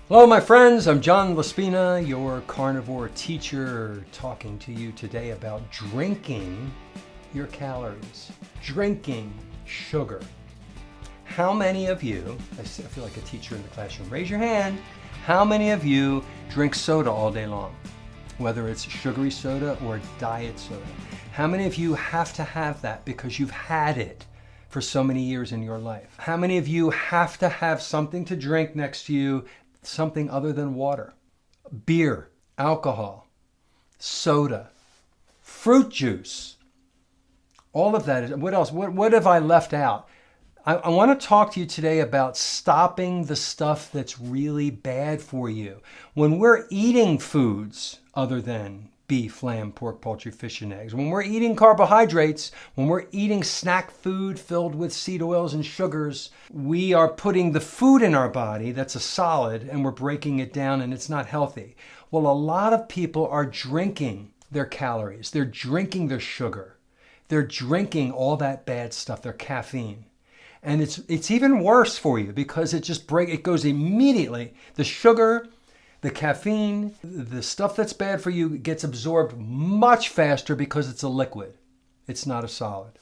Hello, my friends. I'm John Laspina, your carnivore teacher, talking to you today about drinking your calories, drinking sugar. How many of you, I feel like a teacher in the classroom, raise your hand. How many of you drink soda all day long? Whether it's sugary soda or diet soda. How many of you have to have that because you've had it for so many years in your life? How many of you have to have something to drink next to you, something other than water? Beer, alcohol, soda, fruit juice, all of that. What else? What have I left out? I want to talk to you today about stopping the stuff that's really bad for you. When we're eating foods other than beef, lamb, pork, poultry, fish, and eggs, when we're eating carbohydrates, when we're eating snack food filled with seed oils and sugars, we are putting the food in our body that's a solid and we're breaking it down and it's not healthy. Well, a lot of people are drinking their calories. They're drinking their sugar. They're drinking all that bad stuff, their caffeine. And it's even worse for you because it goes immediately. The sugar, the caffeine, the stuff that's bad for you gets absorbed much faster because it's a liquid. It's not a solid.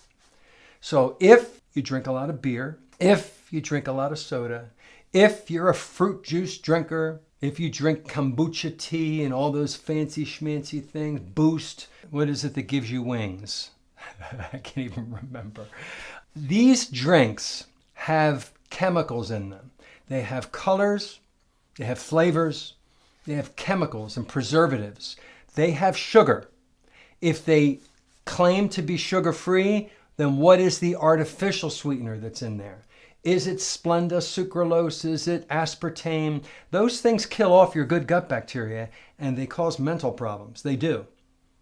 So if you drink a lot of beer, if you drink a lot of soda, if you're a fruit juice drinker, if you drink kombucha tea and all those fancy schmancy things, Boost, what is it that gives you wings? I can't even remember. These drinks have chemicals in them. They have colors, they have flavors, they have chemicals and preservatives. They have sugar. If they claim to be sugar-free, then what is the artificial sweetener that's in there? Is it Splenda, sucralose? Is it aspartame? Those things kill off your good gut bacteria and they cause mental problems. They do.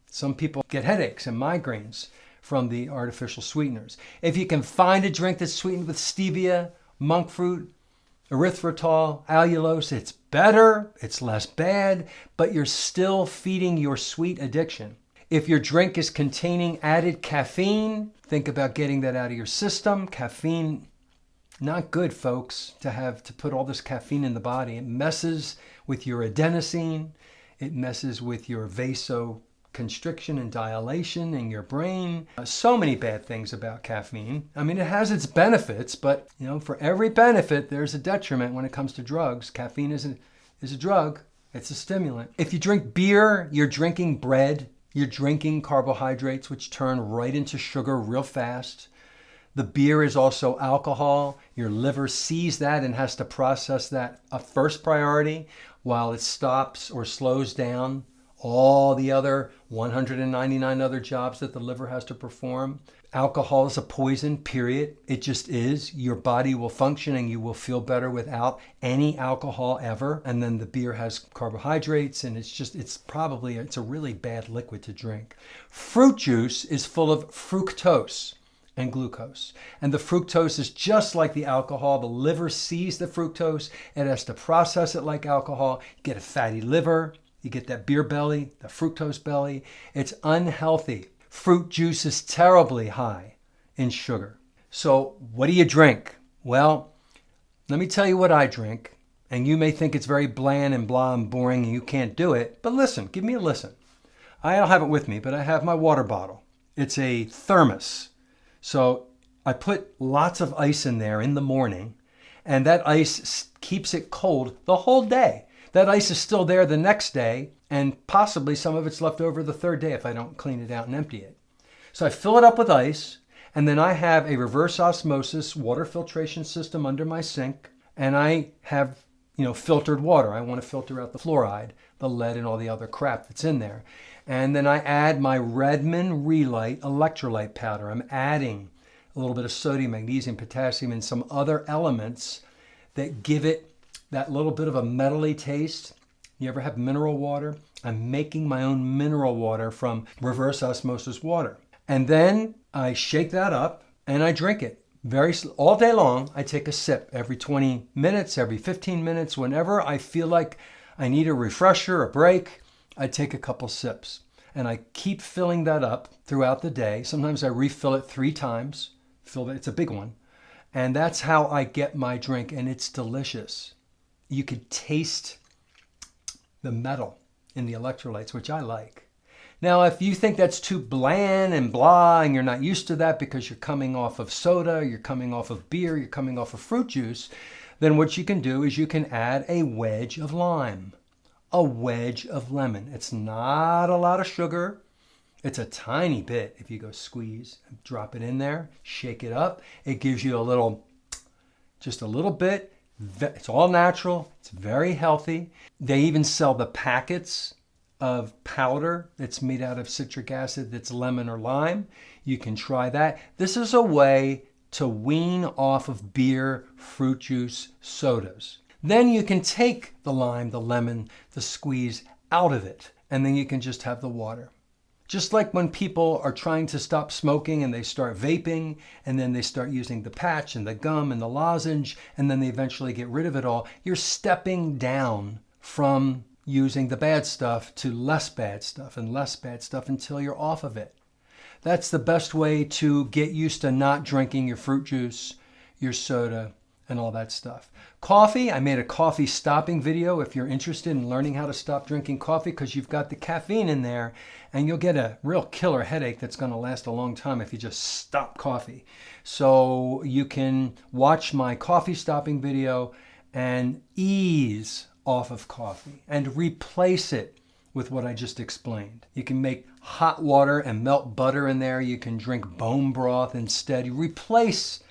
Some people get headaches and migraines from the artificial sweeteners. If you can find a drink that's sweetened with stevia, monk fruit, erythritol, allulose, it's better, it's less bad, but you're still feeding your sweet addiction. If your drink is containing added caffeine, think about getting that out of your system. Caffeine, not good, folks, to put all this caffeine in the body. It messes with your adenosine, it messes with your vasoconstriction and dilation in your brain. So many bad things about caffeine. I mean, it has its benefits, but for every benefit, there's a detriment when it comes to drugs. Caffeine is a drug. It's a stimulant. If you drink beer, you're drinking bread. You're drinking carbohydrates, which turn right into sugar real fast. The beer is also alcohol. Your liver sees that and has to process that a first priority while it stops or slows down all the other 199 other jobs that the liver has to perform. Alcohol is a poison, period. It just is. Your body will function and you will feel better without any alcohol ever. And then the beer has carbohydrates and it's a really bad liquid to drink. Fruit juice is full of fructose and glucose. And the fructose is just like the alcohol. The liver sees the fructose. It has to process it like alcohol. You get a fatty liver. You get that beer belly, the fructose belly. It's unhealthy. Fruit juice is terribly high in sugar. So what do you drink? Well, let me tell you what I drink. And you may think it's very bland and blah and boring and you can't do it. But listen, give me a listen. I don't have it with me, but I have my water bottle. It's a thermos. So I put lots of ice in there in the morning. And that ice keeps it cold the whole day. That ice is still there the next day, and possibly some of it's left over the third day if I don't clean it out and empty it. So I fill it up with ice, and then I have a reverse osmosis water filtration system under my sink, and I have, filtered water. I want to filter out the fluoride, the lead, and all the other crap that's in there. And then I add my Redmond Relight electrolyte powder. I'm adding a little bit of sodium, magnesium, potassium, and some other elements that give it that little bit of a metally taste. You ever have mineral water? I'm making my own mineral water from reverse osmosis water. And then I shake that up and I drink it. All day long, I take a sip every 20 minutes, every 15 minutes. Whenever I feel like I need a refresher, a break, I take a couple sips. And I keep filling that up throughout the day. Sometimes I refill it 3 times. It's a big one. And that's how I get my drink, and it's delicious. You could taste the metal in the electrolytes, which I like. Now, if you think that's too bland and blah, and you're not used to that because you're coming off of soda, you're coming off of beer, you're coming off of fruit juice, then what you can do is you can add a wedge of lime, a wedge of lemon. It's not a lot of sugar. It's a tiny bit. If you go squeeze and drop it in there, shake it up, it gives you a little, just a little bit. It's all natural. It's very healthy. They even sell the packets of powder that's made out of citric acid that's lemon or lime. You can try that. This is a way to wean off of beer, fruit juice, sodas. Then you can take the lime, the lemon, the squeeze out of it, and then you can just have the water. Just like when people are trying to stop smoking and they start vaping, and then they start using the patch and the gum and the lozenge, and then they eventually get rid of it all, you're stepping down from using the bad stuff to less bad stuff and less bad stuff until you're off of it. That's the best way to get used to not drinking your fruit juice, your soda, and all that stuff. Coffee, I made a coffee stopping video if you're interested in learning how to stop drinking coffee, because you've got the caffeine in there and you'll get a real killer headache that's going to last a long time if you just stop coffee. So you can watch my coffee stopping video and ease off of coffee and replace it with what I just explained. You can make hot water and melt butter in there. You can drink bone broth instead. You replace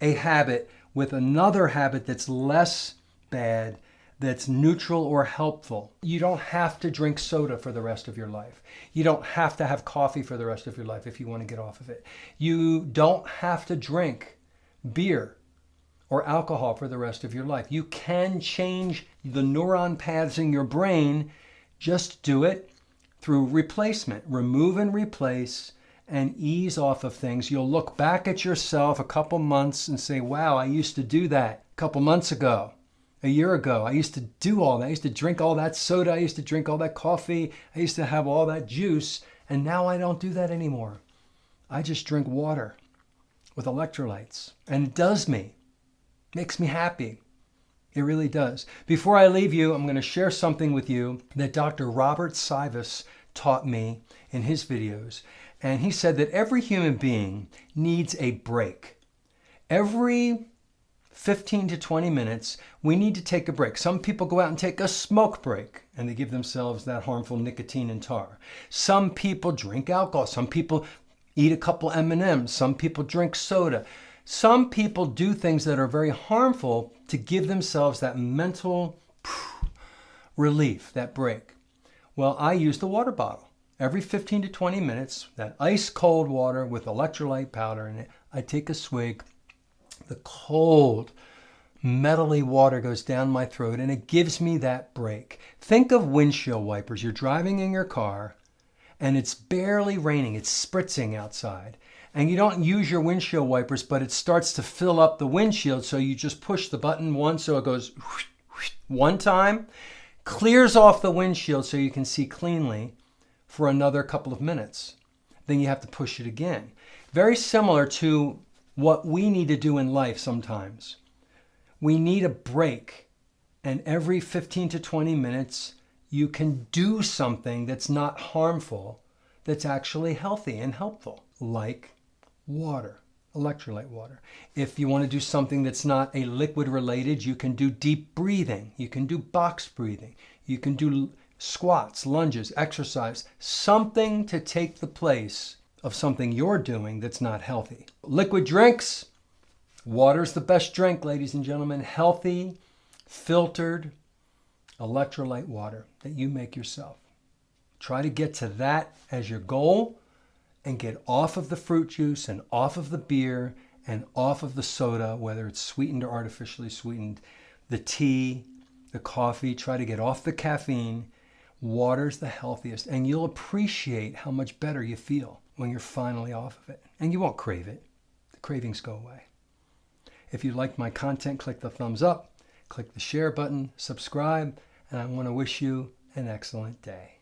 a habit with another habit that's less bad, that's neutral or helpful. You don't have to drink soda for the rest of your life. You don't have to have coffee for the rest of your life if you want to get off of it. You don't have to drink beer or alcohol for the rest of your life. You can change the neuron paths in your brain. Just do it through replacement. Remove and replace and ease off of things. You'll look back at yourself a couple months and say, wow, I used to do that a couple months ago, a year ago. I used to do all that. I used to drink all that soda. I used to drink all that coffee. I used to have all that juice. And now I don't do that anymore. I just drink water with electrolytes. And it does me. Makes me happy. It really does. Before I leave you, I'm going to share something with you that Dr. Robert Sivas taught me in his videos. And he said that every human being needs a break. Every 15 to 20 minutes, we need to take a break. Some people go out and take a smoke break, and they give themselves that harmful nicotine and tar. Some people drink alcohol. Some people eat a couple M&Ms. Some people drink soda. Some people do things that are very harmful to give themselves that mental relief, that break. Well, I use the water bottle. Every 15 to 20 minutes, that ice cold water with electrolyte powder in it, I take a swig. The cold, metally water goes down my throat and it gives me that break. Think of windshield wipers. You're driving in your car and it's barely raining. It's spritzing outside. And you don't use your windshield wipers, but it starts to fill up the windshield. So you just push the button once so it goes one time, clears off the windshield so you can see cleanly for another couple of minutes. Then you have to push it again. Very similar to what we need to do in life sometimes. We need a break. And every 15 to 20 minutes, you can do something that's not harmful, that's actually healthy and helpful, like water, electrolyte water. If you want to do something that's not a liquid related, you can do deep breathing. You can do box breathing. You can do squats, lunges, exercise, something to take the place of something you're doing that's not healthy. Liquid drinks, water's the best drink, ladies and gentlemen. Healthy, filtered electrolyte water that you make yourself. Try to get to that as your goal and get off of the fruit juice and off of the beer and off of the soda, whether it's sweetened or artificially sweetened, the tea, the coffee. Try to get off the caffeine. Water's the healthiest, and you'll appreciate how much better you feel when you're finally off of it. And you won't crave it. The cravings go away. If you like my content, click the thumbs up, click the share button, subscribe, and I want to wish you an excellent day.